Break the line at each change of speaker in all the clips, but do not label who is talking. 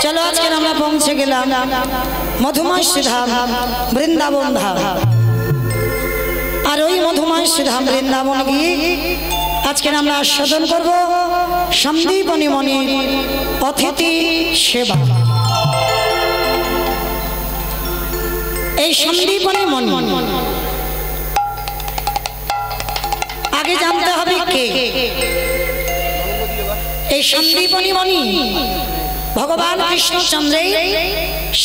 चलो आज के আমরা পৌঁছে গেলাম মধুময় শ্রীধাম বৃন্দাবন ধাম। আর ওই মধুময় শ্রীধাম বৃন্দাবন গিয়ে আজকে আমরা আস্বাদন করব সন্দীপনী মণির অতিথি সেবা। এই সন্দীপনী মণি আগে জানতে হবে কে এই সন্দীপনী মণি। ভগবান কৃষ্ণচন্দ্রের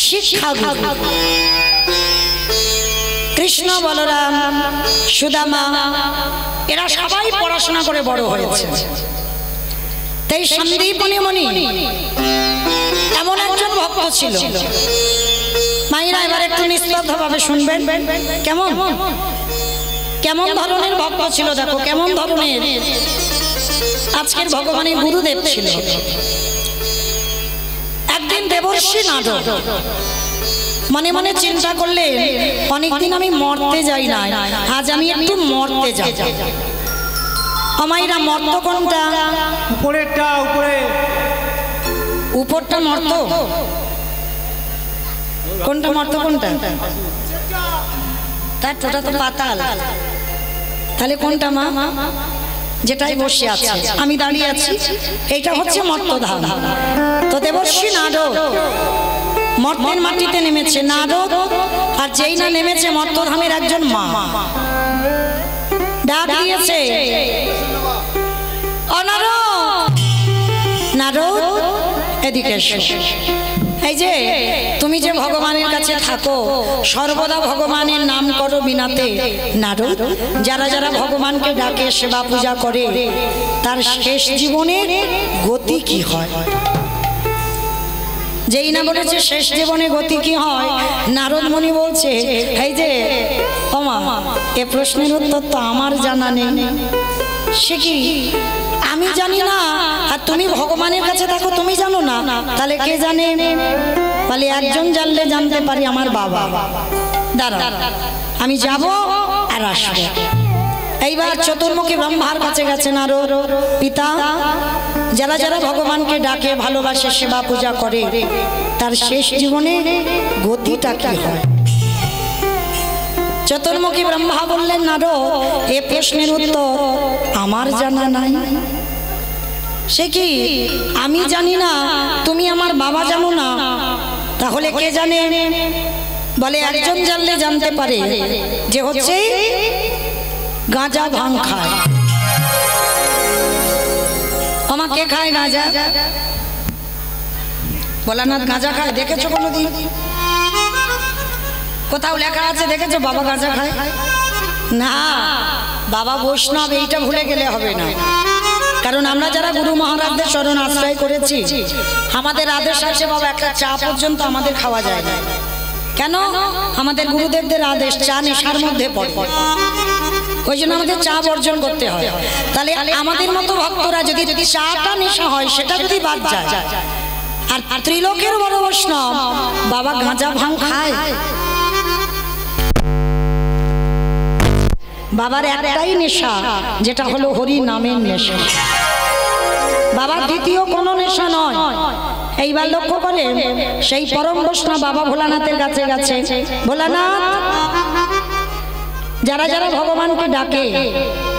শিক্ষা গুরু। কৃষ্ণ বলরাম সুদামা এরা সবাই পড়াশোনা করে বড় হয়েছে। তাই সন্দীপনী মণি এমন একজন ভক্ত ছিল। মায়েরা এবার একটু নিস্তব্ধভাবে শুনবেন। কেমন কেমন ধরনের ভক্ত ছিল দেখো, কেমন ধরনের আজকের ভগবানের গুরুদেব ছিল। একদিন দেবর্ষি নারদ মনে মনে চিন্তা করলেন, অনেকদিন আমি মরতে যাই না, আজ আমি একটু মরতে যাব। আমাইরা মর্ত কোনটা?
উপরেরটা।
উপরটা মর্ত, কোনটা মর্ত কোনটা? তার ওটা তো পাতাল। তাহলে কোনটা মা? যেটাই বসে আছে, আমি দাঁড়িয়ে আছি, এইটা হচ্ছে মর্তধাম। তো দেবর্ষি নারদ মর্তের মাটিতে নেমেছে। নারদ আর যেই না নেমেছে মর্তধামের একজন মা ডাক দিয়েছে, নারদ এদিকে এসো। এই যে তুমি যে ভগবানের কাছে থাকো, সর্বদা ভগবানের নাম করো বিনাতে। নারদ, যারা যারা ভগবানকে ডাকে সেবা পূজা করে, তার শেষ জীবনের গতি কি হয়? যেই না বলেছে শেষ জীবনে গতি কি হয়, নারদ মুনি বলছে, এই যে ওমা, এ প্রশ্নের উত্তর তো আমার জানা নেই। সে কি আমি জানি না? আর তুমি ভগবানের কাছে থাকো, তুমি জানো না? তাহলে কে জানে? বলে একজন জানলে জানতে পারি, আমার বাবা। দাঁড়া, আমি যাব আর আসবো। এইবার চতুর্মুখী ব্রহ্মার কাছে গেছে নারদ। পিতা, যারা যারা ভগবানকে ডাকে, ভালোবাসে, সেবা পূজা করে, তার শেষ জীবনে গতিটা কি হয়? চতুর্মুখী ব্রহ্মা বললেন, নারদ, এ প্রশ্নের উত্তর আমার জানা নাই। সে কি আমি জানি না? তুমি আমার বাবা জানো না? তাহলে কে জানে? বলে একজন জানলে জানতে পারে, যে হচ্ছে গাঁজা ভাং খায়। আমার কে খায় গাঁজা? ভোলানাথ গাঁজা খায়, দেখেছো কোনোদিন? কোথাও লেখা আছে দেখেছো বাবা গাঁজা খায়? না, বাবা বৈষ্ণব, এইটা ভুলে গেলে হবে না। কারণ আমরা যারা গুরু মহারাজদের চরণ আশ্রয় করেছি, আমাদের আদেশ আছে বাবা, একটা চা পর্যন্ত আমাদের খাওয়া যায় না। কেন? আমাদের গুরুদেবদের আদেশ, চা নেশার মধ্যে পড়ে, ওই জন্য আমাদের চা বর্জন করতে হয়। তাহলে আমাদের মতো ভক্তরা যদি চাটা নেশা হয়, সেটা যদি বাদ যায়, আর ত্রিলোকের বড় বৈষ্ণব বাবা গাঁজা ভাং খায়। বাবার একটাই নেশা, যেটা হলো হরি নামের নেশা। বাবার দ্বিতীয় কোনো নেশা নয়। এইবার লক্ষ্য করে সেই পরম বৈষ্ণব বাবা ভোলানাথের কাছে গেছে। ভোলানাথ, যারা যারা ভগবানকে ডাকে,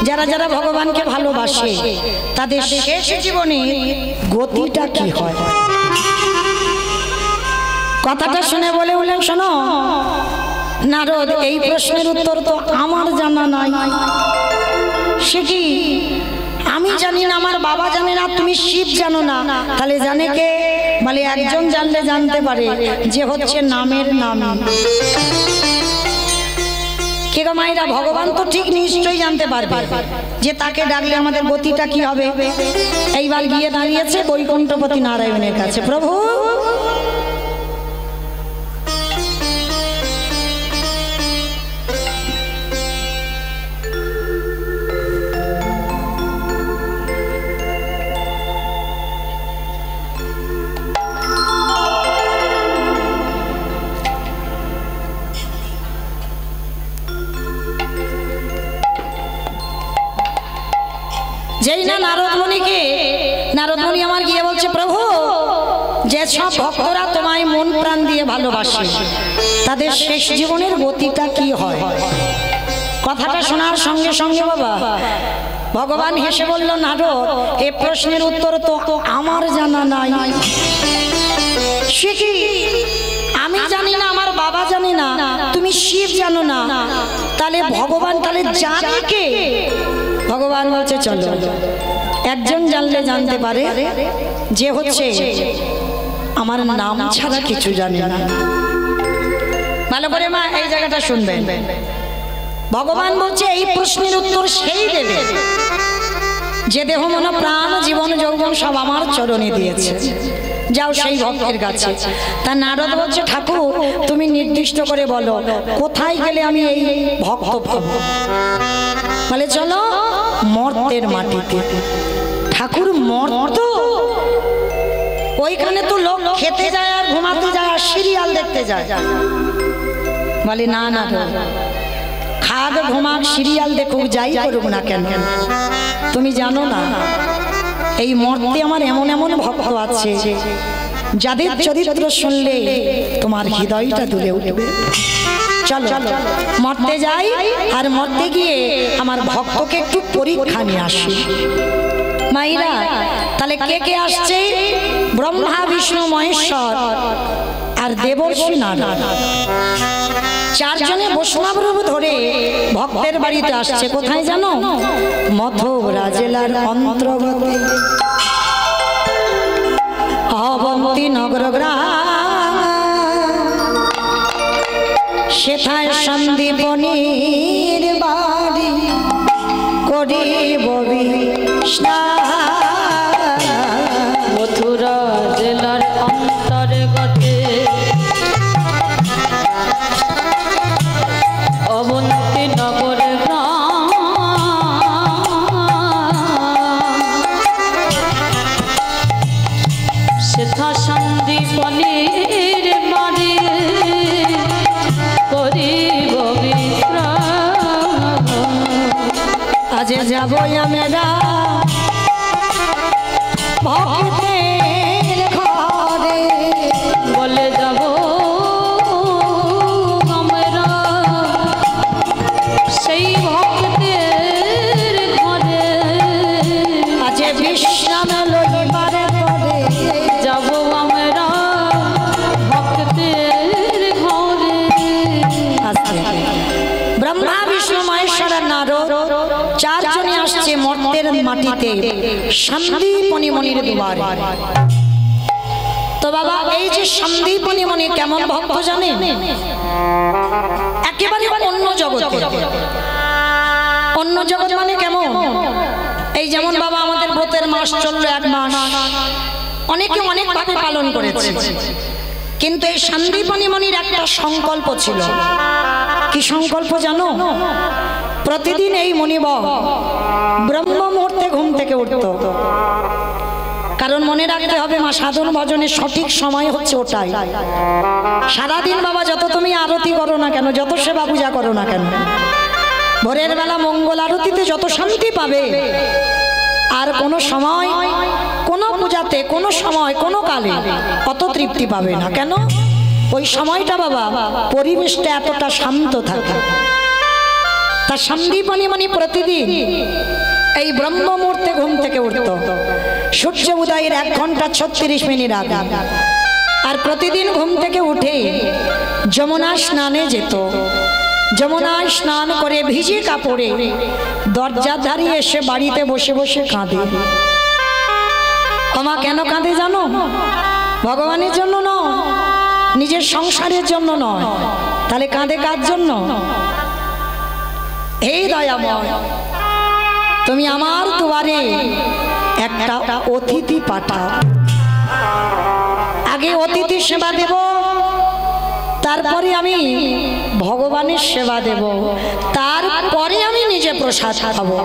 যারা যারা ভগবানকে ভালোবাসে, তাদের শেষ জীবনে গতিটা কি হয়? কথাটা শুনে বলে উঠলেন, শোনো নারদ, এই প্রশ্নের উত্তর তো আমার জানা নাই। সে কি আমি জানি না, আমার বাবা জানে না, তুমি শিব জানো না? তাহলে জানে কে? বলে একজন জানলে জানতে পারে, যে হচ্ছে নামের নাম। কে গো মায়েরা? ভগবান তো ঠিক নিশ্চয়ই জানতে পারবে যে তাকে ডাকলে আমাদের গতিটা কি হবে। এইবার গিয়ে দাঁড়িয়েছে বৈকুণ্ঠপতি নারায়ণের কাছে। প্রভু, যেই না নারদ মুনি আমার গিয়ে বলছে, প্রভু, যে যেসব ভক্তরা তোমায় মন প্রাণ দিয়ে ভালোবাসে তাদের শেষ জীবনের গতিটা কি হয়? কথাটা শোনার সঙ্গে সঙ্গে বাবা ভগবান হেসে বলল, নারদ, এই প্রশ্নের উত্তর তো আমার জানা নাই। সে কি? আমি জানি না, আমার বাবা জানে না, তুমি শিব জানো না, তাহলে ভগবান তাহলে জানে কে? ভগবান বলছে, চলো, একজন জানলে জানতে পারে, যে হচ্ছে আমার নাম ছাড়া কিছু জানে না। ভালো করে মা এই জায়গাটা শুনবেন। ভগবান বলছে এই প্রশ্নের উত্তর সেই দেবে যে দেহ মন প্রাণ জীবন যৌবন সব আমার চরণে দিয়েছে। যাও সেই ভক্তের কাছে। তা নারদ বলছে, ঠাকুর তুমি নির্দিষ্ট করে বলো কোথায় গেলে আমি এই ভক্ত পাবো? বলে চলো মর্তের মাটিতে। ঠাকুর মর্ত? ওইখানে তো লোক খেতে যায় আর ঘুমাতে যায় আর সিরিয়াল দেখতে যায়। বলে না না, খাগ ঘুমাক সিরিয়াল দেখুক যাই করুক না কেন, তুমি জানো না এই মর্তে আমার এমন এমন ভক্ত আছে যাদের চরিত্র শুনলে তোমার হৃদয়টা দুলে উঠবে। চলো মর্তে যাই, আর মর্তে গিয়ে আমার ভক্তকে একটু পরীক্ষা নিয়ে আসি। মাইরা তাহলে কে কে আসছে? ব্রহ্মা বিষ্ণু মহেশ্বর আর দেবর্ষি নারদ, চারজনে বৈষ্ণব রূপ ধরে ভক্তের বাড়িতে আসছে। কোথায় জানো? মথুরা জেলার অন্তর্গত অবন্তী নগর গ্রাম, সেথায় সন্দীপনীর বাড়ি করিব বিস্তার।
মথুরা জেলার অন্তর্গতে অবন্তী নগর গ্রাম, সেথা সন্দীপনীর বাড়ি করিব বিশ্রাম।
আজ যাব আমরা ভক্তের ঘরে,
বলে যাব আমরা সেই ভক্তের ঘরে।
আজ বিশ্রাম লইবার পরে
যাব আমরা ভক্তের ঘরে।
ব্রহ্মা বিষ্ণু মহেশ্বর আর নারদ চারজনে আসছে মর্তের মাটিতে সন্দীপনী মণির দুয়ারে। তো বাবা এই যে সন্দীপনী মণি কেমন ভক্ত জানেন? একেবারে অন্য জগতে। অন্য জগৎ মানে কেমন? এই যেমন বাবা আমাদের ব্রতের মাস চললো 1 মাস, অনেকে অনেক ভাবে পালন করেছে, কিন্তু এই সন্দীপনী মণির একটা সংকল্প ছিল। কি সংকল্প জানো? প্রতিদিন এই মণিবর ব্রহ্ম মুহূর্তে ঘুম থেকে উঠত। কারণ মনে রাখতে হবে মা, সাধন ভজনের সঠিক সময় হচ্ছে ওটাই। সারাদিন বাবা যত তুমি আরতি করো না কেন, যত সেবা পূজা করো না কেন, ভোরের বেলা মঙ্গল আরতিতে যত শান্তি পাবে, আর কোনো সময় কোনো পূজাতে কোনো সময় কোনো কালে অত তৃপ্তি পাবে না। কেন? ওই সময়টা বাবা পরিবেশটা এতটা শান্ত থাকে। তা সন্দীপনী মানে প্রতিদিন এই ব্রহ্ম মুহূর্তে ঘুম থেকে উঠত, সূর্য উদয়ের 1 ঘন্টা 36 মিনিট আগে। আর প্রতিদিন ঘুম থেকে উঠে যমুনা স্নানে যেত। যমুনায় স্নান করে ভিজে কাপড়ে দরজার ধারে এসে বাড়িতে বসে বসে কাঁদে। আমা কেন কাঁদে জানো? ভগবানের জন্য নয়, নিজের সংসারের জন্য নয়। তাহলে কাঁদে কার জন্য? এই দয়াময়, তুমি আমার দুয়ারে একটা অতিথি পাঠাও। আগে অতিথি সেবা দেব, তারপরে আমি ভগবানের সেবা দেব, তারপরে আমি নিজে প্রসাদ খাবো।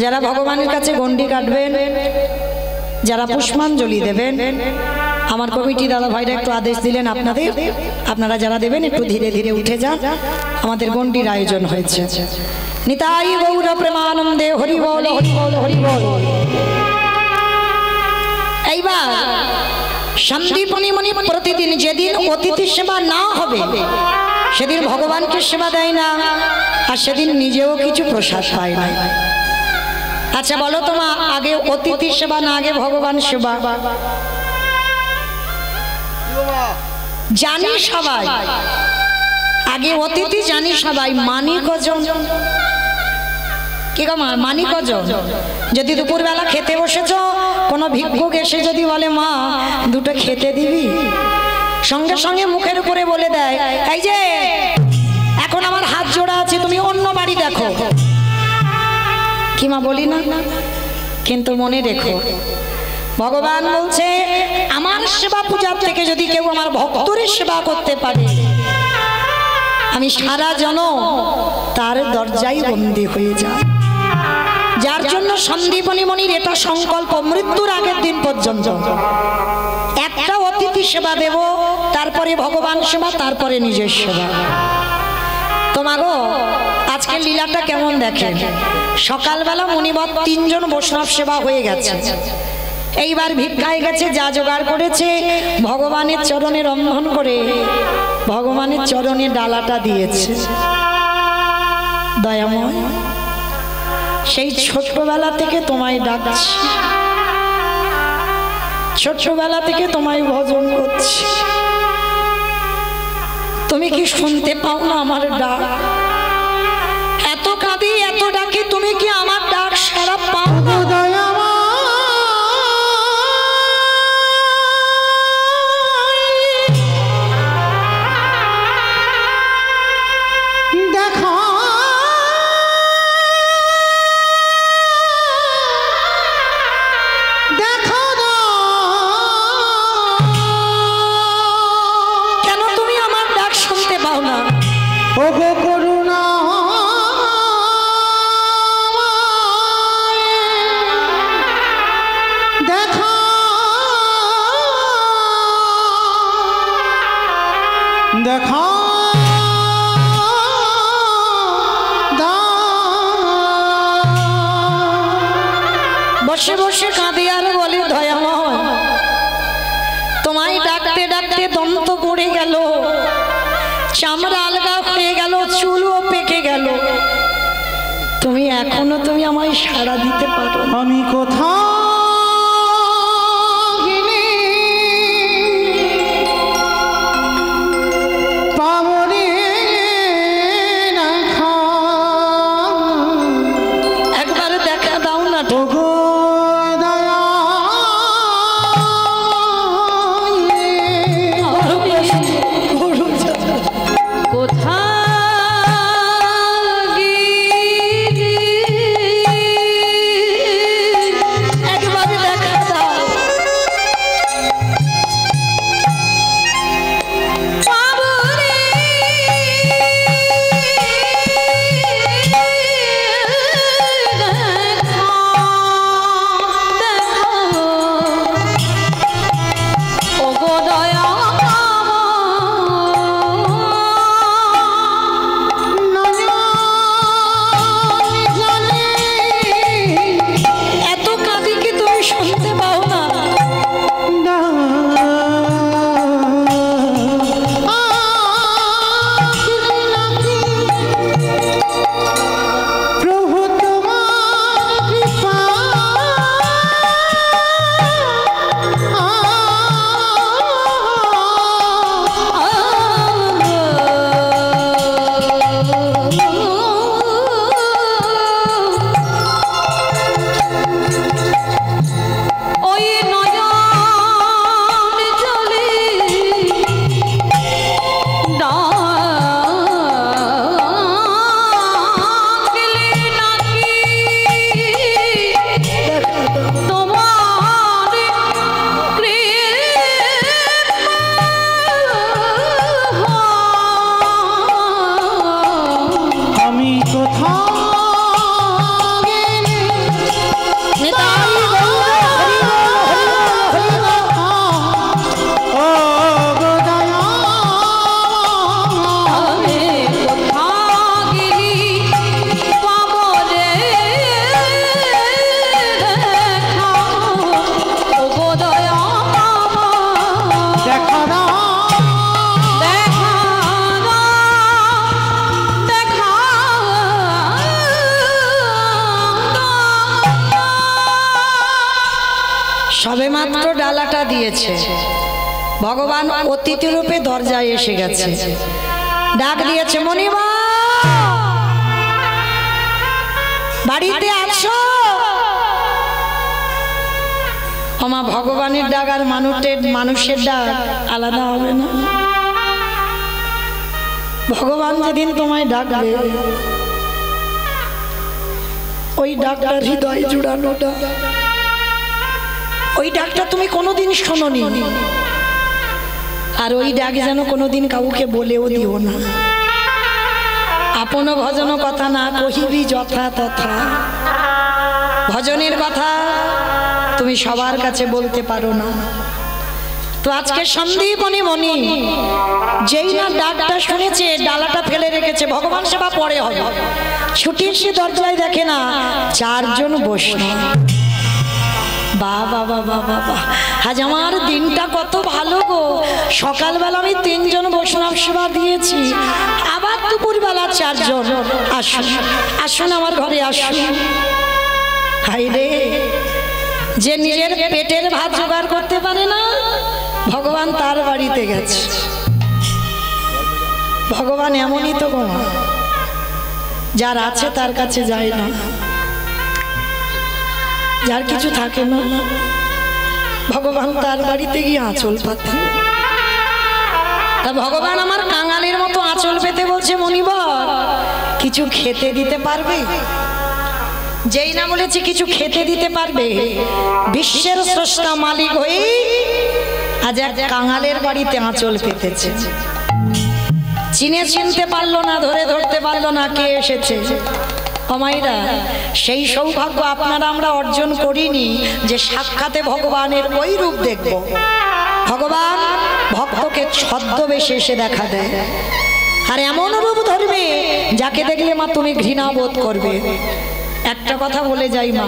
যারা ভগবানের কাছে গন্ডি কাটবেন, যারা পুষ্পাঞ্জলি দেবেন, আমার কমিটি দাদা ভাইরা একটু আদেশ দিলেন আপনারা যারা দেবেন একটু ধীরে ধীরে উঠে যান, আমাদের গন্ডির আয়োজন হয়েছে। নিতাই গৌর প্রেমানন্দে হরি বল হরি বল হরি বল। এইবার সন্দীপনী মুনি প্রতিদিন যেদিন অতিথি সেবা না হবে সেদিন ভগবানকে সেবা দেয় না, আর সেদিন নিজেও কিছু প্রসাদ পায় না। আচ্ছা বলো তোমা, আগে অতিথি সেবা না আগে ভগবান সেবা? জানি সবাই আগে অতিথি, জানি সবাই, মানি কজন? কি গো মা, মানি কজন? যদি দুপুরবেলা খেতে বসেছ, কোনো ভিক্ষুক এসে যদি বলে মা দুটো খেতে দিবি, সঙ্গে সঙ্গে মুখের উপরে বলে দেয় এই যে এখন আমার হাত জোড়া আছে, তুমি অন্য বাড়ি দেখো। কি মা বলি না? কিন্তু মনে রেখো ভগবান বলছে আমার সেবা পূজার থেকে যদি কেউ আমার ভক্তরের সেবা করতে পারে, আমি সারা জনম তার দরজায় বন্দী হয়ে যায়। যার জন্য সন্দীপনী মুনির এটা সংকল্প, মৃত্যুর আগের দিন পর্যন্ত একটা অতিথি সেবা দেব, তারপরে ভগবান সেবা, তারপরে নিজের সেবা। তোমারও আজকে লীলাটা কেমন দেখেন, সকালবেলা মুনিবর 3 জন বৈষ্ণব সেবা হয়ে গেছে, এইবার ভিক্ষায় গেছে, যা জোগাড় করেছে ভগবানের চরণে রন্ধন করে ভগবানের চরণে ডালাটা দিয়েছে। দয়াময়, সেই ছোট্টবেলা থেকে তোমায় ডাকছি, ছোট্টবেলা থেকে তোমায় ভজন করছি, তুমি কি শুনতে পাও না আমার ডাক? এত কাঁদি এত ডাকি, তুমি কি আমার ডাক সারা পাও না? বসে বসে কাঁদে আর বলে দয়াময় তোমায় ডাকতে ডাকতে দন্ত পড়ে গেল, চামড়া আলগা হয়ে গেল, চুলও পেকে গেল, তুমি এখনো তুমি আমায় সাড়া দিতে পারো?
আমি কোথাও
একবার দেখা দাও না তো গো। সবেমাত্র ডালাটা দিয়েছে, ভগবান অতিথি রূপে দরজায় এসে গেছে, ডাক দিয়েছে, মণিমা বাড়িতে আছো? আমা ভগবানের ডাক আর মানুষের ডাক আলাদা হবে না? ভগবান যেদিন তোমায় ডাকবে ওই ডাকটা হৃদয় জুড়ানো ডাক, ওই ডাকটা তুমি কোনোদিন শোনোনি, আর ওই ডাক যেন কোনোদিন কাউকে বলেও দিও না। আপন ভজন কথা না কহিবি যথা তথা, ভজনের কথা তুমি সবার কাছে বলতে পারো না। তো আজকে সন্দীপনী মণি যেই না ডাকটা শুনেছে ডালাটা ফেলে রেখেছে, ভগবান সেবা পরে হবে, ছুটি এসে দরজায় দেখে না 4 জন বৈষ্ণব। বাবা বাবা বাবা, আজ আমার দিনটা কত ভালো গো, সকালবেলা আমি 3 জন বৈষ্ণব সেবা দিয়েছি, আবার দুপুরবেলা 4 জন। আসুন আসুন আমার ঘরে আসুন। হাই রে, যে নিজের পেটের ভাত জোগাড় করতে পারে না ভগবান তার বাড়িতে গেছে। ভগবান এমনই তো গো, যার আছে তার কাছে যায় না, যার কিছু থাকে না ভগবান তার বাড়িতে গিয়ে আঁচল পাতে। তা ভগবান আমার কাঙালের মতো আঁচল পেতে বলছে, মণিবর কিছু খেতে দিতে পারবে? যেই না বলেছি কিছু খেতে দিতে পারবে, বিশ্বের স্রষ্টা মালিক হয়ে আজ এক কাঙালের বাড়িতে আঁচল পেতেছে। চিনতে পারলো না, ধরতে পারলো না কে এসেছে। অমাইরা, সেই সৌভাগ্য আপনারা আমরা অর্জন করিনি যে সাক্ষাতে ভগবানের ওই রূপ দেখব। ভগবান ভক্তকে ছদ্মবেশে এসে দেখা দেয়, আর এমন রূপ ধরবে যাকে দেখলে মা তুমি ঘৃণা বোধ করবে। একটা কথা বলে যাই মা,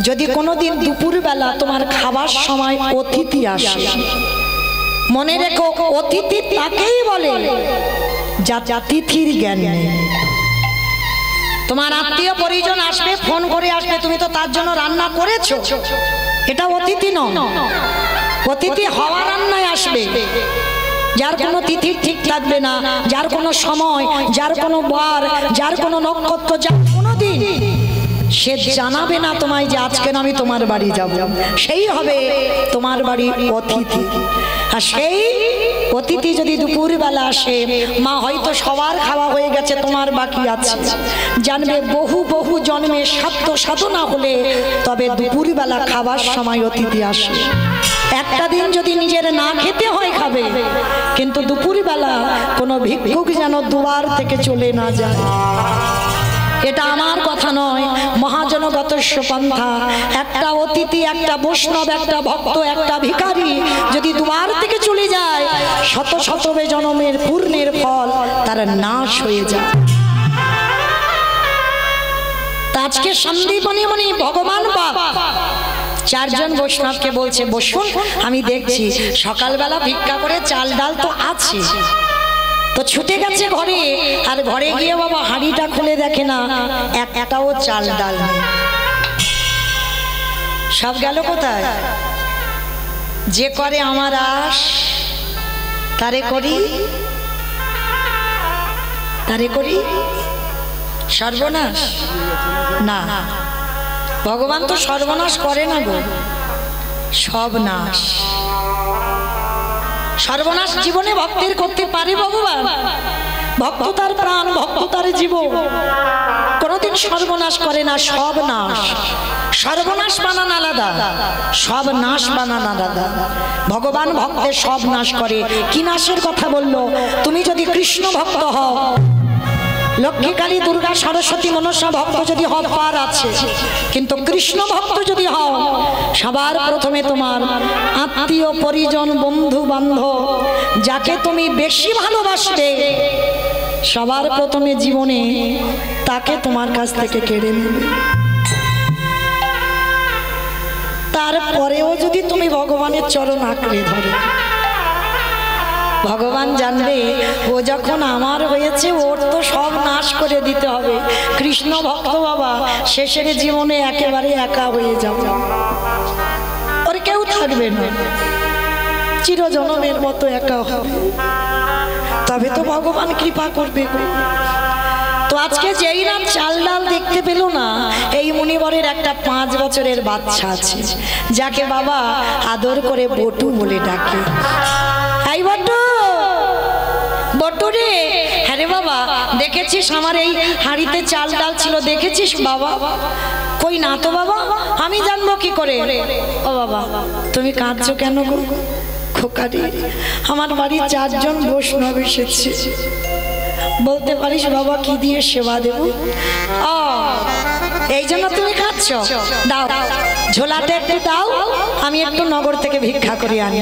যদি কোনোদিন দুপুরবেলা তোমার খাবার সময় অতিথি আসে, মনে রেখো অতিথি তাকেই বলে যা তিথির জ্ঞান নেই। তোমার আত্মীয় পরিজন আসবে, ফোন করে আসবে, তুমি তো তার জন্য রান্না করেছো, এটা অতিথি নয়। অতিথি হওয়া রান্নায় আসবে, যার কোনো তিথি ঠিক থাকবে না, যার কোনো সময়, যার কোনো বার, যার কোনো নক্ষত্র, যার কোনো দিন সে জানাবে না তোমায় যে আজকে আমি তোমার বাড়ি যাব, সেই হবে তোমার বাড়ি অতিথি। আর সেই অতিথি যদি দুপুরবেলা আসে, মা হয়তো সবার খাওয়া হয়ে গেছে, তোমার বাকি আছে, জানবে বহু বহু জন্মে সাধ্য সাধনা হলে তবে দুপুরবেলা খাবার সময় অতিথি আসে। একটা দিন যদি নিজের না খেতে হয় খাবে, কিন্তু দুপুরবেলা কোনো ভিক্ষুক যেন দুয়ার থেকে চলে না যায়। এটা আমার কথা নয়, মহাজনগত পন্থা। একটা অতিথি, একটা বৈষ্ণব, একটা ভক্ত, একটা ভিখারি যদি দুয়ার থেকে চলে যায়, শত শত জনমের পূর্ণের ফল তার নাশ হয়ে যায়। আজকে সন্দীপনী মণি ভগবান বাপ 4 জন বৈষ্ণবকে বলছে, বসুন, আমি দেখছি সকালবেলা ভিক্ষা করে চাল ডাল তো আছে। তো ছুটে গেছে ঘরে, আর ঘরে গিয়ে বাবা হাঁড়িটা খুলে দেখে না একটাও চাল ডাল নেই। সব গেল কোথায়? যে করে আমার আশ তারে করি সর্বনাশ না। ভগবান তো সর্বনাশ করে না গো, সব নাশ। সর্বনাশ জীবনে ভক্তের করতে পারে ভগবান? ভক্ত তার প্রাণ, ভক্ত তার জীবন, কোনদিন সর্বনাশ করে না। সব নাশ, সর্বনাশ বানান আলাদা, সব নাশ বানান আলাদা। ভগবান ভক্তের সব নাশ করে। কি নাশের কথা বললো? তুমি যদি কৃষ্ণ ভক্ত হও, লক্ষ্মী, কালী, দুর্গা, সরস্বতী, মনসা ভক্ত যদি হও পার আছে, কিন্তু কৃষ্ণ ভক্ত যদি হও, সবার প্রথমে তোমার আত্মীয় পরিজন, বন্ধু বান্ধব, যাকে তুমি বেশি ভালোবাসবে, সবার প্রথমে জীবনে তাকে তোমার কাছ থেকে কেড়ে নেবে। তারপরেও যদি তুমি ভগবানের চরণ আঁকড়ে ধরো, ভগবান জানবে ও যখন আমার হয়েছে, ওর তো সব নাশ করে দিতে হবে। কৃষ্ণ ভক্ত বাবা শেষের জীবনে একেবারে একা হয়ে যাবে, ওর কেউ থাকবে না, চিরজনমের মতো একা হবে, তবে তো ভগবান কৃপা করবে গো। তো আজকে যেই না চাল ডাল দেখতে পেল না, এই মুনিবরের একটা 5 বছরের বাচ্চা আছে, যাকে বাবা আদর করে বটু বলে ডাকে। এই বটু, বটু রে। হ্যাঁ রে বাবা, দেখেছিস আমার এই হাঁড়িতে চাল ডাল ছিল, দেখেছিস বাবা? কই না তো বাবা, আমি জানবো কি করে? ও বাবা, তুমি কাঁদছো কেন গো? খোকারি, আমার বাড়ি 4 জন বৈষ্ণব এসেছে, বলতে পারিস বাবা কি দিয়ে সেবা দেব? ও এই জন্য তুমি কাঁদছো? দাও, ঝোলাতে একটু দাও, আমি একটু নগর থেকে ভিক্ষা করে আনি।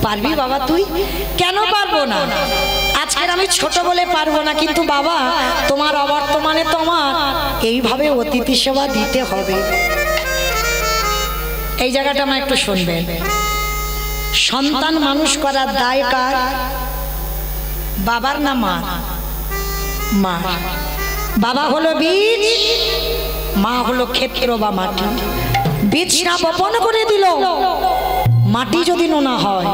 পারবি বাবা তুই? কেন পারবো না? আজকের আমি ছোট বলে পারবো না, কিন্তু বাবা তোমার অবর্তমানে তোমার এইভাবে অতিথি সেবা দিতে হবে। এই জায়গাটা আমার একটু শুনবেন। সন্তান মানুষ করার দায় কার? বাবার না মা? মা। বাবা হলো বীজ, মা হলো ক্ষেত্র বা মাটি। বীজটা বপন করে দিল, মাটি যদি নোনা হয়,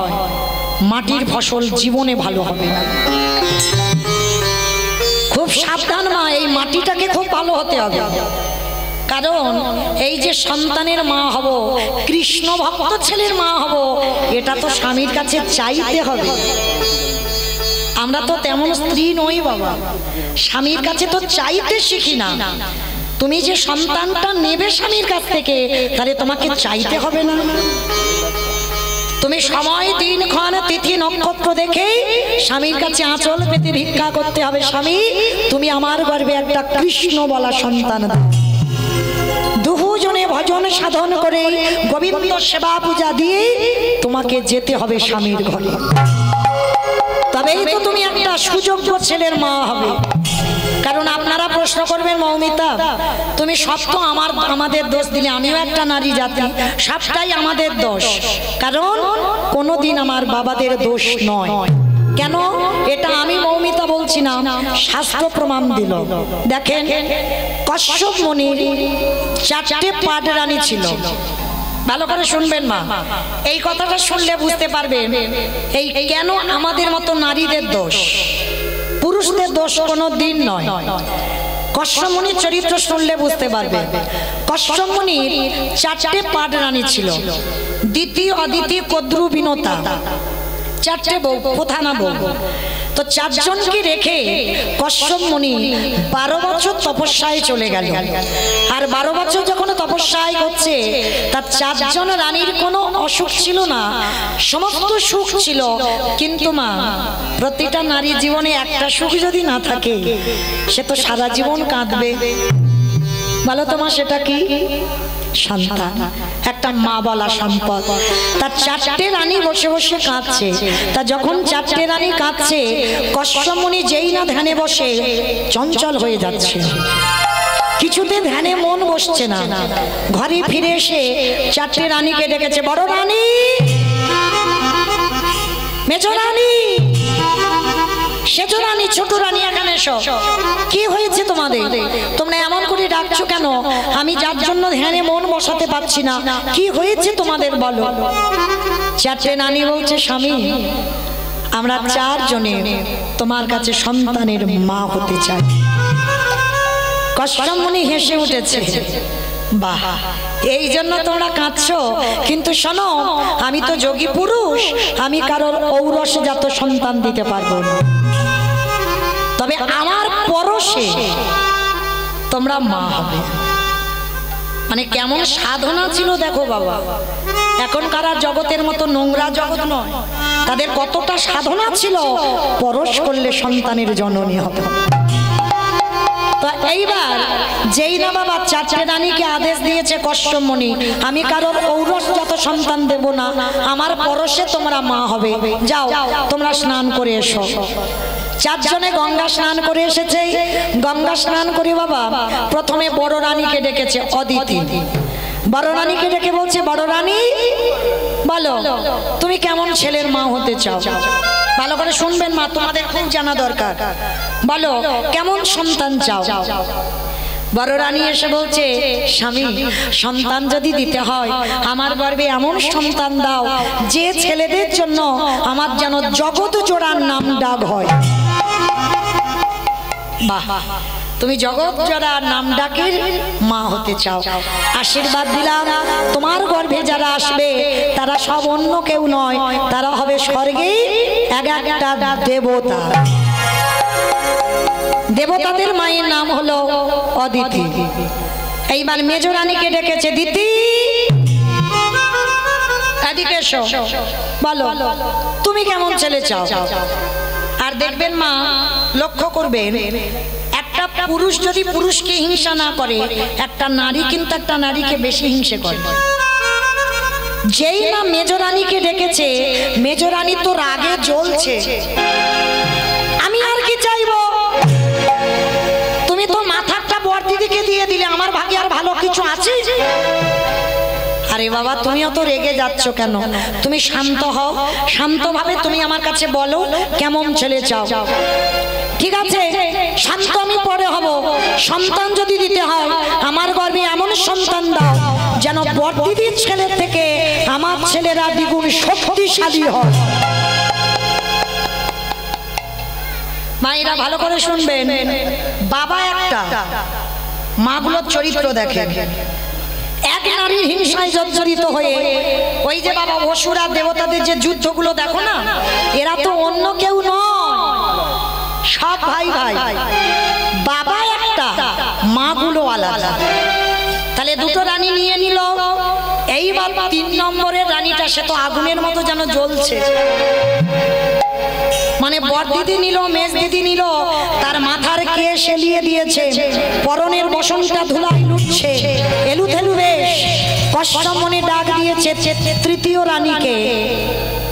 মাটির ফসল জীবনে ভালো হবে না। খুব সাবধান মা, এই মাটিটাকে খুব ভালো হতে হবে। কারণ এই যে সন্তানের মা হব, কৃষ্ণ ভক্ত ছেলের মা হব, এটা তো স্বামীর কাছে চাইতে হবে। আমরা তো তেমন স্ত্রী নই বাবা, স্বামীর কাছে তো চাইতে শিখি না। তুমি যে সন্তানটা নেবে স্বামীর কাছ থেকে, তাহলে তোমাকে চাইতে হবে না? তুমি সময়, দিনক্ষণ, তিথি, নক্ষত্র দেখে স্বামীর কাছে আঁচল পেতে ভিক্ষা করতে হবে। স্বামী, তুমি আমার গর্ভে একটা কৃষ্ণ বলা সন্তান দাও। দুজনে ভজন সাধন করে গোবিন্দ সেবা পূজা দিয়ে তোমাকে যেতে হবে স্বামীর ঘরে, তবেই তো তুমি একটা সুযোগ্য ছেলের মা হবে। কারণ আপনারা প্রশ্ন করবেন, মৌমিতা তুমি সব তো আমাদের দোষ দিলে, আমিও একটা নারী জাতি, সবটাই আমাদের দোষ। কারণ কোনোদিন আমার বাবাদের দোষ নয়। কেন? এটা আমি মৌমিতা বলছি না, শাস্ত্র প্রমাণ দিল। দেখেন, কশ্যপ মুনির 4টে পাটরানী ছিল। ভালো করে শুনবেন মা, এই কথাটা শুনলে বুঝতে পারবেন এই কেন আমাদের মতো নারীদের দোষ, পুরুষদের দোষ কোনো দিন নয়। কশ্যপ মুনির চরিত্র শুনলে বুঝতে পারবে। কশ্যপ মুনির 4টে পাটরানী ছিল, দিতি, অদিতি, কদ্রু, বিনতা। 4টে বউ, প্রধানা বউ। তো 4 জনকে রেখে কশ্যপ মুনি 12 বছর তপস্যায় চলে গেল। আর 12 বছর যখন তপস্যায় হচ্ছে, তার 4 জন রানীর কোনো অসুখ ছিল না, সমস্ত সুখ ছিল। কিন্তু মা, প্রতিটা নারী জীবনে একটা সুখ যদি না থাকে, সে তো সারা জীবন কাঁদবে। বলো তোমার সেটা কি? সন্তান, একটা মা বলা সম্পদ। তার 4টে রানী বসে বসে কাঁদছে। তা যখন 4টে রানী কাঁদছে, কশ্যপ মুনি যেই না ধ্যানে বসে, চঞ্চল হয়ে যাচ্ছে, কিছুতে ধ্যানে মন বসছে না। ঘরে ফিরে এসে 4টে রানীকে ডেকেছে, বড় রানী, মেজ রানী, সেজ রানী, ছোট রানী, এখানে এসো। কি হয়েছে তোমাদের? তোমরা এমন করে ডাকছো কেন? আমি যার জন্য ধ্যানে মন বসাতে পারছি না, কি হয়েছে তোমাদের বলো। 4টে রানী বলছে, স্বামী আমরা 4 জনে তোমার কাছে সন্তানের মা হতে চাই। কশ্যপ মুনি হেসে উঠেছে, বাহ, এই জন্য তোমরা কাঁদছো? কিন্তু শোনো, আমি তো যোগী পুরুষ, আমি কারোর ঔরসজাত সন্তান দিতে পারবো না, তবে আমার পরশে তোমরা মা হবে। মানে কেমন সাধনা ছিল দেখো বাবা। এখনকার জগতের মতো নোংরা জগৎ নয়, তাদের কতটা সাধনা ছিল, পরশ করলে সন্তানের জননী হবে। তো এইবার যেই না বাবা 4টে রানীকে আদেশ দিয়েছে কশ্যপ মুনি, আমি কারোর ঔরসজাত সন্তান দেব না, আমার পরশে তোমরা মা হবে, যাও তোমরা স্নান করে এসো। 4 জনে গঙ্গা স্নান করে এসেছে। গঙ্গা স্নান করে বাবা প্রথমে বড় রানীকে ডেকেছে, অদিতি। বড় রানীকে ডেকে বলছে, বড় রানী বলো তুমি কেমন ছেলের মা হতে চাও? ভালো করে শুনবেন মা, তোমাদের খুব জানা দরকার। বলো কেমন সন্তান চাও? বড় রানী এসে বলছে, স্বামী সন্তান যদি দিতে হয় আমার গর্ভে এমন সন্তান দাও যে ছেলেদের জন্য আমার যেন জগৎ জোড়ার নাম ডাক হয়। বাহ, তুমি জগৎ জোড়ার নাম ডাকের মা হতে চাও, আশীর্বাদ দিলাম। তোমার গর্ভে যারা আসবে তারা সব অন্য কেউ নয়, তারা হবে স্বর্গে এক একটা দেবতা। দেবতাদের মায়ের নাম হলো অদিতি। এইবার মেজ রানীকে ডেকেছে, দিতি এদিকে এসো, বলো তুমি কেমন ছেলে চাও। আর দেখবেন মা, লক্ষ্য করবেন, একটা পুরুষ যদি পুরুষকে হিংসা না করে, একটা নারী কিন্তু একটা নারীকে বেশি হিংসে করে। যেই না মেজ রানীকে ডেকেছে, মেজ রানী তো রাগে জ্বলছে, আমি আর কি চাইবো, তুমি তো মাথাটা বর দিদিকে দিয়ে দিলে, আমার ভাগে আর ভালো কিছু আছে? আরে বাবা, তুমিও তো রেগে যাচ্ছ কেন? তুমি শান্ত হও, শান্তভাবে তুমি আমার কাছে বলো কেমন ছেলে চাও। ঠিক আছে, শান্ত আমি পরে হব। সন্তান যদি দিতে হয় আমার গর্ভে এমন সন্তান দাও যেন বড়দিদির ছেলের থেকে আমার ছেলেরা দ্বিগুণ শক্তিশালী হয়। মায়েরা ভালো করে শুনবেন, বাবা একটা, মাগুলোর চরিত্র দেখেন। এক নারীর হিংসায় জর্জরিত হয়ে ওই যে বাবা অসুর আর দেবতাদের যে যুদ্ধগুলো দেখো না, এরা তো অন্য কেউ নয়, সব ভাই ভাই। বাবা একটা, মাগুলো আলাদা। তাহলে দুটো রানী নিয়ে নিল। এইবার 3 নম্বরের রানীটা, সে তো আগুনের মতো যেন জ্বলছে। মানে বড় দিদি নিল, মেজ দিদি নিল, তার মাথার কেশ এলিয়ে দিয়েছে, পরনের বসনটা ধুলাই লুটছে, এলুথেলু বেশ, কষ্ট মনে ডাক দিয়েছে তৃতীয় রানীকে।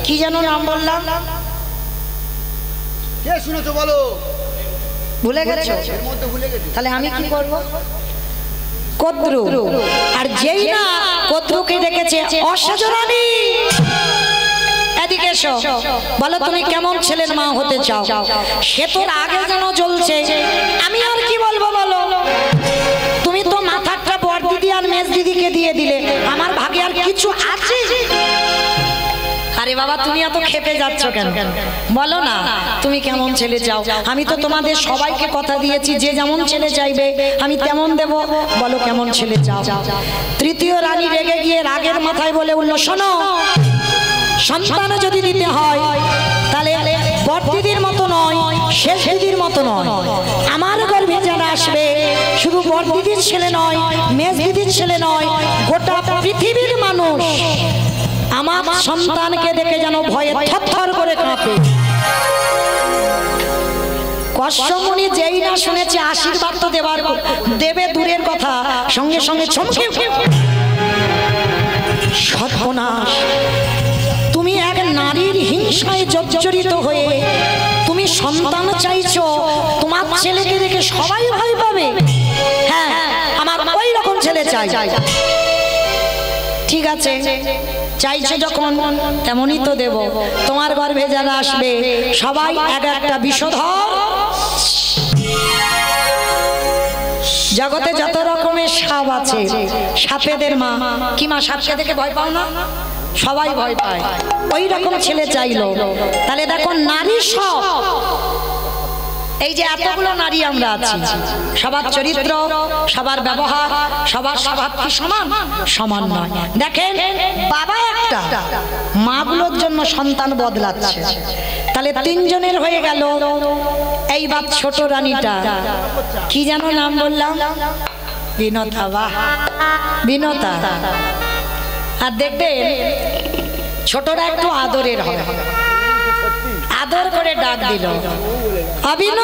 কি যেন নাম বললাম?
কে শুনেছো বলো?
ভুলে গেছো? তাহলে আমি কি করব? কদ্রু। আর যেই না কদ্রুকে ডেকেছে, অসজ রানী এদিকে এসো, বলো তুমি কেমন ছেলের মা হতে চাও। সে তোর আগে যেন জ্বলছে, আমি আর কি বলবো বলো, তুমি তো মাথাটা বড় দিদি আর মেজ দিদিকে দিয়ে দিলে, আমার ভাগে আর কিছু আছে? আরে বাবা, তুমি এত খেপে যাচ্ছ কেন? বলো না তুমি কেমন ছেলে চাও। আমি তো তোমাদের সবাইকে কথা দিয়েছি, যে যেমন ছেলে চাইবে আমি তেমন দেব। বলো কেমন ছেলে চাও। তৃতীয় রানী রেগে গিয়ে রাগের মাথায় বলে উঠল, শোনো, সন্তান যদি দিতে হয় তাহলে বড় দিদির মতো নয়, শেষ দিদির মতো নয়। আমার গর্ভে যারা আসবে শুধু বড় দিদির ছেলে নয়, মেজ দিদির ছেলে নয়, গোটা পৃথিবীর মানুষ আমার সন্তানকে দেখে যেন ভয়ে থরথর করে কাঁপে। কষ্টমণি যেই না শুনেছে আশীর্বাদ তো দেবে দূরের কথা, সঙ্গে সঙ্গে চমকে সর্বনাশ, তুমি এক নারীর হিংসায় জর্জরিত হয়ে তুমি সন্তান চাইছো, তোমার ছেলেকে দেখে সবাই ভয় পাবে। হ্যাঁ, আমার ওই রকম ছেলে চাই। ঠিক আছে, চাইছো যখন তেমনই তো দেব। তোমার গর্ভে যারা আসবে সবাই এক একটা বিষধর। জগতে যত রকমের সাপ আছে, সাপেদের মা কি মা? সাপকে দেখে ভয় পাও না? সবাই ভয় পায়। ওই রকম ছেলে চাইলো। তাহলে দেখো, নারী সব, এই যে এতগুলো নারী আমরা আছি, সবার চরিত্র, সবার ব্যবহার, সবার স্বভাব কি সমান? সমান নয়। দেখেন, বাবা একটা, মাগুলোর জন্য সন্তান বদলাচ্ছে। তাহলে 3 জনের হয়ে গেল। এইবার ছোট রানীটা, কি যেন নাম বললাম? বিনতা। বাহ, বিনতা। আর দেখবেন ছোটরা একটু আদরের হবে, আদর করে ডাক দিল, অবিন,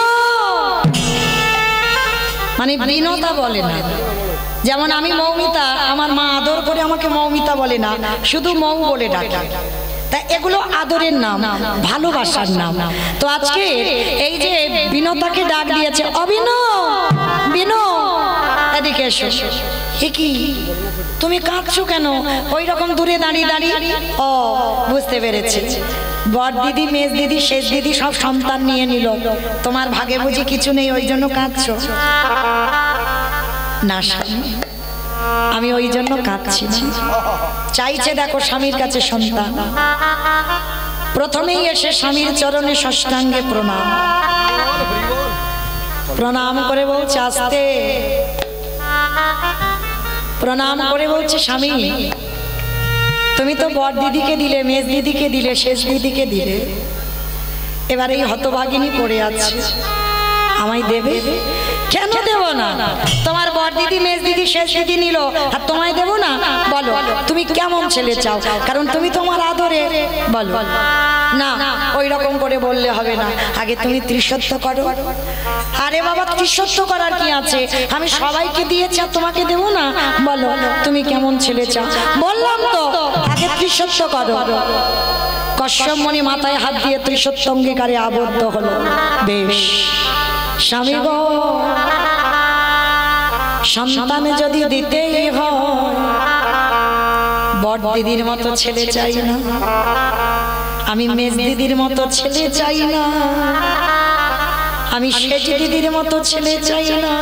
মানে বিনতা বলে না। যেমন আমি মৌমিতা, আমার মা আদর করে আমাকে মৌমিতা বলে না, শুধু মৌ বলে ডাকে। তা এগুলো আদরের নাম, ভালোবাসার নাম। তো আজকে এই যে বিনতাকে ডাক দিয়েছে, অবিন, বিনো এদিকে এসো। কি তুমি কাঁদছো কেন? ওই রকম দূরে দাঁড়িয়ে দাঁড়িয়ে। ও, বুঝতে পেরেছি, বড় দিদি, মেজ দিদি, শেষ দিদি সব সন্তান নিয়ে নিল, তোমার ভাগে বুঝি কিছু নেই, ওই জন্য কাঁদছো। না স্বামী, আমি ওই জন্য কাঁদছি না। চাইছে দেখো স্বামীর কাছে সন্তান, প্রথমেই এসে স্বামীর চরণে ষষ্ঠাঙ্গে প্রণাম, প্রণাম করে বলছে আস্তে, প্রণাম করে বলছে স্বামী তুমি তো বড় দিদিকে দিলে, মেজ দিদিকে দিলে, শেষ দিদিকে দিলে, এবার এই হতভাগিনী পড়ে আছে, আমায় দেবে? কেন দেব না? তোমার বড় দিদি, মেজ দিদি, শেষ দিদি নিল, আর তোমায় দেব না? বলো তুমি কেমন ছেলে চাও, কারণ তুমি তোমার আদরে। বলো না, ওই রকম করে বললে হবে না, আগে তুমি ত্রিসত্য করো। আরে বাবা, ত্রিসত্য করার কি আছে? আমি সবাইকে দিয়েছি আর তোমাকে দেব না? বলো তুমি কেমন ছেলে চাও? বললাম তো আগে ত্রিসত্য করো। কশ্যপ মুনি মাথায় হাত দিয়ে ত্রিসত্য অঙ্গীকারে আবদ্ধ হলো। বেশ স্বামী গো, সন্তান যদি দিতেই হয় বড় দিদির মতো ছেলে চাই না, আমি মেজ দিদির মতো ছেলে চাই না, আমি শেষ দিদির মতো ছেলে চাই না,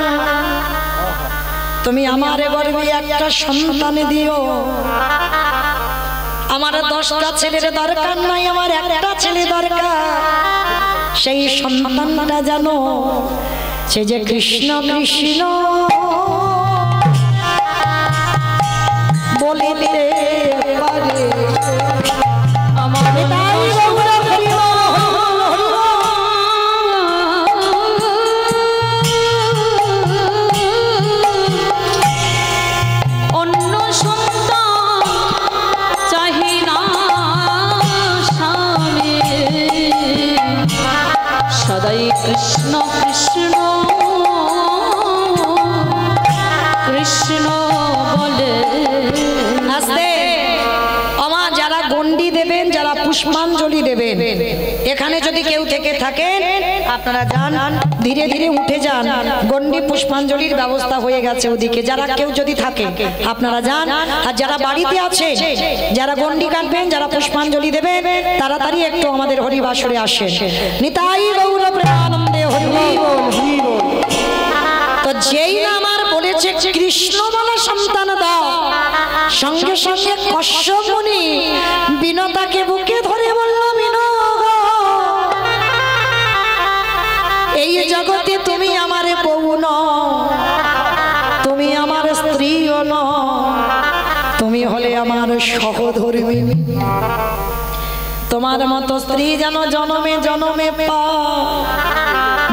তুমি আমার গর্ভে একটা সন্তান দিও। আমার 10টা ছেলের দরকার নাই, আমার একটা ছেলে দরকার। সেই সন্তানটা জানো সে যে কৃষ্ণ কৃষ্ণ বলিতে পারে। আমার
অন্য সন্তান চাহি না স্বামী, সদাই কৃষ্ণ কৃষ্ণ কৃষ্ণ বলে।
আস্তে আমা, যারা গন্ডি দেবেন, যারা পুষ্পাঞ্জলি দেবেন, এখানে যদি কেউ থেকে থাকেন আপনারা যান, ধীরে ধীরে উঠে যান, গন্ডি পুষ্পাঞ্জলির ব্যবস্থা হয়ে গেছে ওদিকে। যারা কেউ যদি থাকে আপনারা যান, আর যারা বাড়িতে আছে, যারা গন্ডি কাটবেন, যারা পুষ্পাঞ্জলি দেবেন, তাড়াতাড়ি একটু আমাদের হরিবাসরে আসেন। নিতাই গৌর প্রেমানন্দে হরি বল, হরি বল। তো যেই না আমার বলেছে কৃষ্ণ বলা সন্তান দাও, সঙ্গে সঙ্গে কশ্যপ মুনি বিনতাকে বুকে ধরে বলল, বিনো এই জগতে তুমি আমার বউ নও, তুমি আমার স্ত্রীও নও, তুমি হলে আমার সহধর্মিণী। তোমার মতো স্ত্রী যেন জনমে জনমে পা।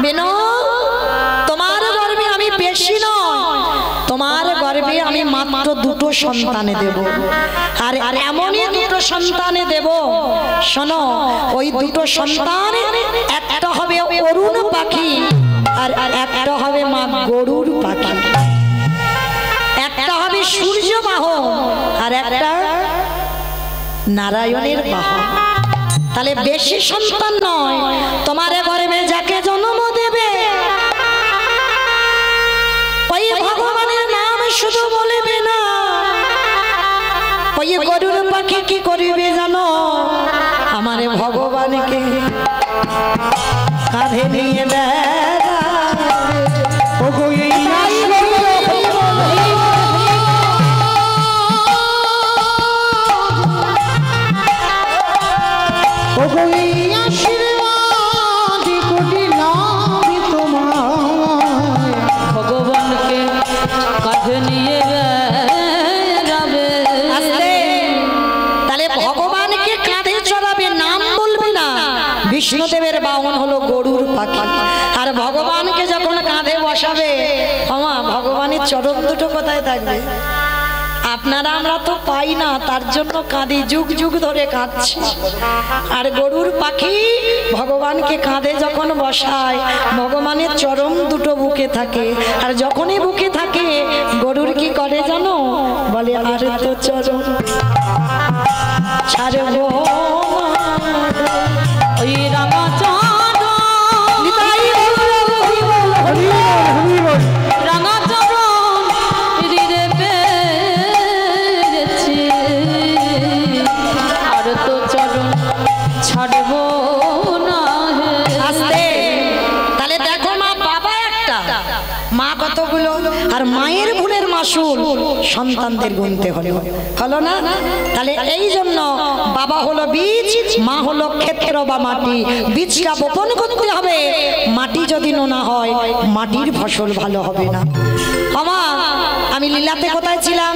বিনো, তোমার গর্ভে আমি বেশি নয়, তোমার গর্ভে আমি মাত্র 2টো সন্তান দেব, আর এমনই 2টো সন্তান দেব। শোনো, ওই 2টো সন্তান, একটা হবে অরুণ পাখি আর একটা হবে মা গরুর পাখি, একটা হবে সূর্য বাহন আর একটা নারায়ণের বাহন। তাহলে বেশি সন্তান নয়, তোমার গর্ভে যাকে জন্ম দেবে ওই ভগবানের নাম শুধু বলবে না, ওই গরুর পাখি কি করবে জানো? আমার ভগবানকে কাঁধে নিয়ে
ভগবানকে কাঁধে নিয়ে যাবে।
তাহলে ভগবানকে কাঁধে চড়াবে, নাম বলবে না। বিষ্ণুদেবের বাহন হলো গরুর পাখি, আর ভগবানকে যখন কাঁধে বসাবে, আমা ভগবানের চরণ দুটো কোথায় থাকবে? আপনারা আমরা তো পাই না, তার জন্য কাঁদি, যুগ যুগ ধরে কাঁদছি। আর গরুর পাখি ভগবানকে কাঁধে যখন বসায়, ভগবানের চরণ দুটো বুকে থাকে, আর যখনই বুকে থাকে গরুর কি করে জানো? বলে আরে তো চরণ ছাড়বো
ওই রাঙা চরণ, রাঙা চরণ হৃদয়ে পেয়েছি, আর তো চরণ ছাড়বো না।
আস্তে, তাহলে দেখো মা বাবা একটা, মা কতগুলো, আর মায়ের মাসুল সন্তানদের গুনতে হলো, হলো না? তাহলে এই জন্য বাবা হলো বীজ, মা হলো ক্ষেত্র বা মাটি। বীজটা বপন করতে হবে, মাটি যদি নোনা হয় মাটির ফসল ভালো হবে না। আমি লীলাতে কোথায় ছিলাম?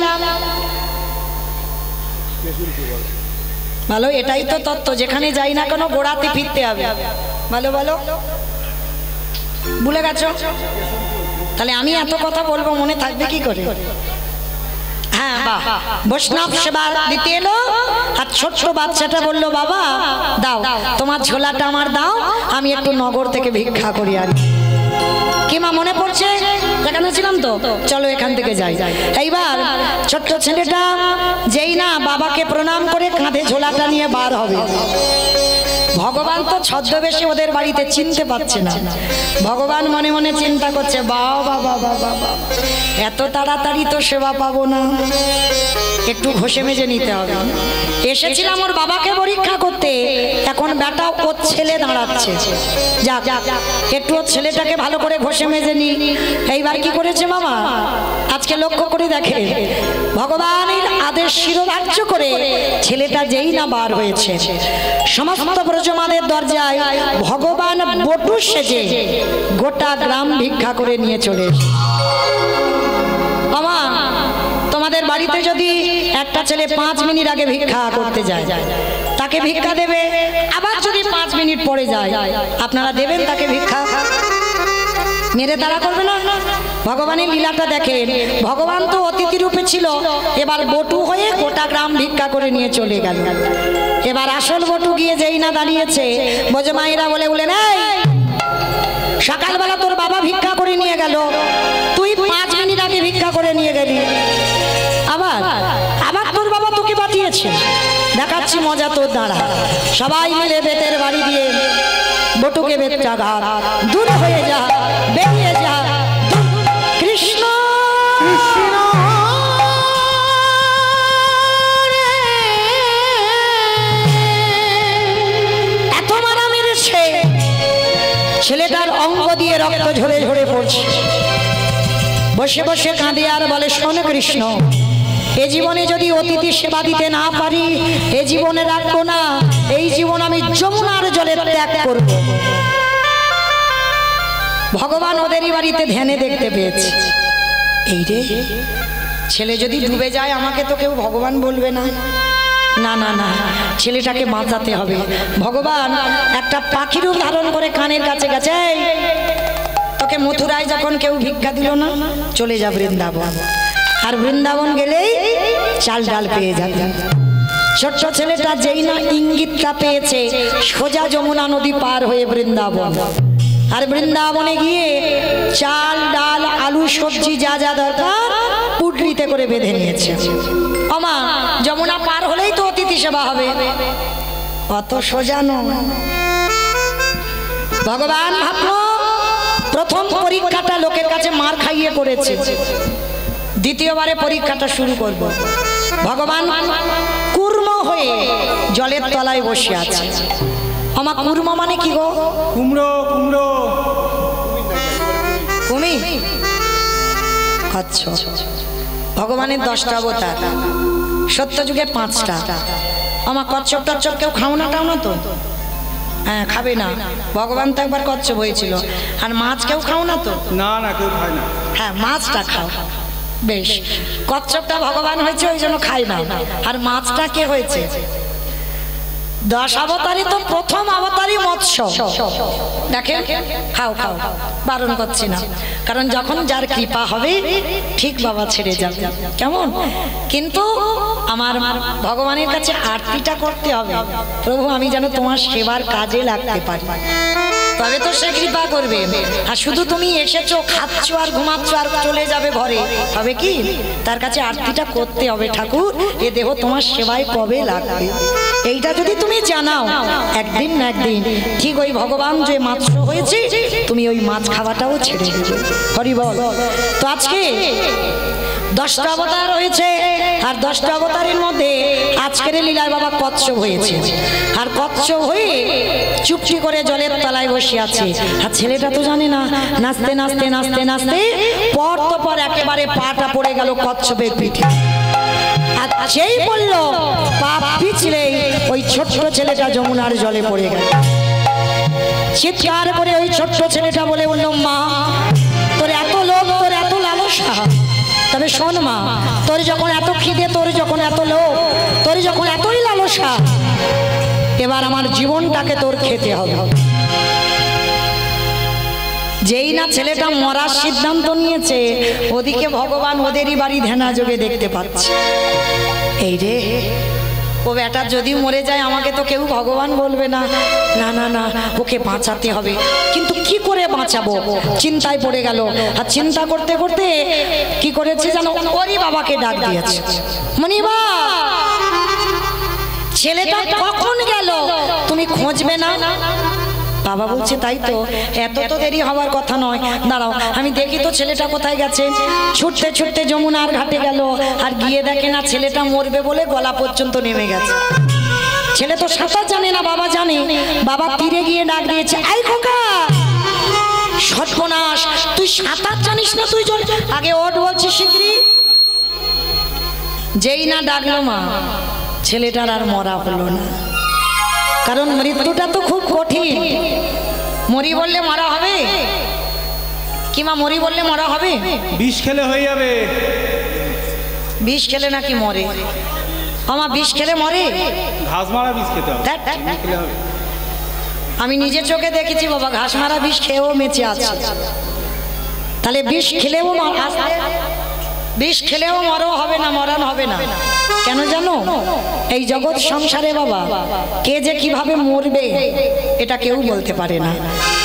ভালো, এটাই তো তত্ত্ব, যেখানে যাই না কেন গোড়াতে ফিরতে হবে। ভালো ভালো, ভুলে গেছো? তাহলে আমি এত কথা বলবো, মনে থাকবে কি করে? হ্যাঁ, বাহ, বৈষ্ণব সেবা দিতে এলো আর ছোট্ট বাচ্চাটা বললো, বাবা দাও তোমার ঝোলাটা আমার দাও, আমি একটু নগর থেকে ভিক্ষা করি। আর কি মা মনে পড়ছে? যেখানে ছিলাম তো, চলো এখান থেকে যাই। এইবার ছোট্ট ছেলেটা যেই না বাবাকে প্রণাম করে কাঁধে ঝোলাটা নিয়ে বার হবে, ভগবান তো ছদ্মবেশে ওদের বাড়িতে চিনতে পারছে না। ভগবান মনে মনে চিন্তা করছে, বাবা বাবা বাবা, এত তাড়াতাড়ি তো সেবা পাবো না, একটু ঘষে মেজে নিতে হবে। এসেছিলাম ওর বাবাকে পরীক্ষা করতে, এখন বেটা ওর ছেলে দাঁড়াচ্ছে, যাক একটু ওর ছেলেটাকে ভালো করে ঘষে মেজে নি। এইবার কি করেছে বাবা? আজকে লক্ষ্য করে দেখে, ভগবানের আদেশ শিরোধার্য করে ছেলেটা যেই না বার হয়েছে, সমস্ত ব্রজমাদের দরজায় ভগবান বটু সেজে গোটা গ্রাম ভিক্ষা করে নিয়ে চলে এসেছে। বাবা, তোমাদের বাড়িতে যদি একটা ছেলে 5 মিনিট আগে ভিক্ষা করতে যায়, তাকে ভিক্ষা দেবে, আবার যদি 5 মিনিট পরে যায়, আপনারা দেবেন তাকে ভিক্ষা? মেরে তারা করবে না? ভগবানের লীলাটা দেখেন, ভগবান তো অতিথি রূপে ছিল, এবার বটু হয়ে গোটা গ্রাম ভিক্ষা করে নিয়ে চলে গেল। এবার আসল বটু গিয়ে যেই না দাঁড়িয়েছে, ব্রজমায়েরা বলে বলেন, এই সকালবেলা তোর বাবা ভিক্ষা করে নিয়ে গেল, তুই 5 মিনিট আগে ভিক্ষা করে নিয়ে গেলি, আবার আবার তোর বাবা তোকে বাঁচিয়েছে, দেখাচ্ছি মজা তোর দ্বারা। সবাই মিলে বেতের বাড়ি দিয়ে বটুকে বেতটা ঘাট, দূর হয়ে যা, বেরিয়ে যা, কৃষ্ণ কৃষ্ণ। এত মারা মেরেছে, ছেলেটার অঙ্গ দিয়ে রক্ত ঝরে ঝরে পড়ছে। বসে বসে কাঁদে আর বলে, শোন কৃষ্ণ, এ জীবনে যদি অতিথি সেবা দিতে না পারি, এ জীবনে রাখবো না, এই জীবন আমি যমুনার জলে ত্যাগ করব। ভগবান ওদেরই বাড়িতে ধ্যানে দেখতে পেয়েছে, এই রে ছেলে যদি ডুবে যায় আমাকে তো কেউ ভগবান বলবে না, না না না, ছেলেটাকে বাঁচাতে হবে। ভগবান একটা পাখির রূপ ধারণ করে কানের কাছে গেছে, তোকে মথুরায় যখন কেউ ভিক্ষা দিল না, চলে যা বৃন্দাবন, আর বৃন্দাবন গেলেই চাল ডাল পেয়ে যাবে। ছোট্ট ছেলেটা যেই না ইঙ্গিতটা পেয়েছে, সোজা যমুনা নদী পার হয়ে বৃন্দাবন, আর বৃন্দাবনে গিয়ে চাল ডাল আলু সবজি যা যা দরকার পুটলিতে করে বেঁধে নিয়েছে। আমা যমুনা পার হলেই তো অতিথি সেবা হবে, অত সোজা নয়। ভগবান ভাবলো প্রথম পরীক্ষাটা লোকের কাছে মার খাইয়ে করেছে, দ্বিতীয়বারে পরীক্ষাটা শুরু করব। ভগবান কুর্ম হয়ে জলের তলায় বসে আছে। আমার কুর্ম মানে কি গো?
কুমড়ো কুমড়ো
কুমির। আচ্ছা, ভগবানের 10টা অবতার, সত্য যুগে 5টা। আমার কচ্ছপ টচ্ছপ কেউ খাও না টাও না তো? হ্যাঁ, খাবে না, ভগবান তো একবার কচ্ছপ হয়েছিল। আর মাছ কেউ খাও না তো?
না না, কেউ খায় না।
হ্যাঁ, মাছটা খাও, বেশ। কচ্ছপটা ভগবান হয়েছে ওই জন্য খাই না, আর মাছটা কে হয়েছে? 10 অবতারই তো প্রথম অবতারই মৎস্য। দেখেন, খাও খাও, বারণ করছি না, কারণ যখন যার কৃপা হবে ঠিক বাবা ছেড়ে যাবে, কেমন? কিন্তু আমার ভগবানের কাছে আরতিটা করতে হবে, প্রভু আমি যেন তোমার সেবার কাজে লাগতে পারি, তবে তো সে কৃপা করবে। আর শুধু তুমি এসেছো, খাচ্ছ আর ঘুমাচ্ছ আর চলে যাবে ঘরে, হবে কি? তার কাছে আরতিটা করতে হবে, ঠাকুর এ দেহ তোমার সেবায় কবে লাগবে, এইটা যদি তুমি জানাও, একদিন না একদিন ঠিক ওই ভগবান যে মাছ হয়েছে, তুমি ওই মাছ খাওয়াটাও ছেড়ে দেবে। হরি বল। তো আজকে 10টা অবতার হয়েছে, আর 10টা অবতারের মধ্যে আজকে আজকের লীলায় বাবা কচ্ছপ হয়েছে, আর কচ্ছপ হয়ে চুপটি করে জলের তলায় বসে আছে। আর ছেলেটা তো জানে না, নাচতে নাচতে নাচতে নাচতে পর তো পর একেবারে পাটা পড়ে গেল কচ্ছপের পিঠে। আর সেই বলল পা পিছলেই ওই ছোট্ট ছেলেটা যমুনার জলে পড়ে গেল। চিৎকার করে ওই ছোট্ট ছেলেটা বলে বলল, মা তোর এত লোভ, তোর এত লালসা, তবে শোন মা, তোর যখন এত খিদে, তোর যখন এত লোভ, তোর যখন এতই লালসা, এবার আমার জীবনটাকে তোর খেতে হবে। যেই না ছেলেটা মরার সিদ্ধান্ত নিয়েছে, ওদিকে ভগবান ওদেরই বাড়ি ধ্যানা যোগে দেখতে পাচ্ছে। এই রে, ও বেটা যদি মরে যায় আমাকে তো কেউ ভগবান বলবে না, না না না, ওকে বাঁচাতে হবে। কিন্তু কি করে বাঁচাবো, চিন্তায় পড়ে গেল। আর চিন্তা করতে করতে কি করেছে জানো, ওরই বাবাকে ডাক দিয়েছে, মনিবা ছেলেটা কখন গেল তুমি খুঁজবে না? বাবা বলছে তাই তো, এত তো দেরি হওয়ার কথা নয়, দাঁড়াও আমি দেখি তো ছেলেটা কোথায় গেছে। ছুটতে ছুটতে যমুনার ঘাটে গেল, আর গিয়ে দেখে না ছেলেটা মরবে বলে গলা পর্যন্ত নেমে গেছে। ছেলে তো সাঁতার জানে না, বাবা জানে। বাবা তীরে গিয়ে ডাক দিয়েছে, আই খোকা, সর্বনাশ, তুই সাঁতার জানিস না, তুই চল আগে ওঠ বলছি শিগগিরি। যেই না ডাকলো মা, ছেলেটার আর মরা হলো না। কারণ মৃত্যুটা তো খুব কঠিন। মরি বললে মরা হবে কি মা? মরি বললে মরা হবে?
বিষ খেলে হয়ে যাবে।
বিষ খেলে নাকি মরে? আমার বিষ খেলে মরে?
ঘাস মারা বিষ খেতে হবে।
ধ্যাৎ, ধ্যাৎ, ধ্যাৎ।
খেলে হবে।
আমি নিজের চোখে দেখেছি বাবা, ঘাস মারা বিষ খেয়েও বেঁচে আছে। তাহলে বিষ খেলেও বিষ খেলেও মরও হবে না, মরণ হবে না। কেন জানো? এই জগৎ সংসারে বাবা কে যে কিভাবে মরবে এটা কেউ বলতে পারে না।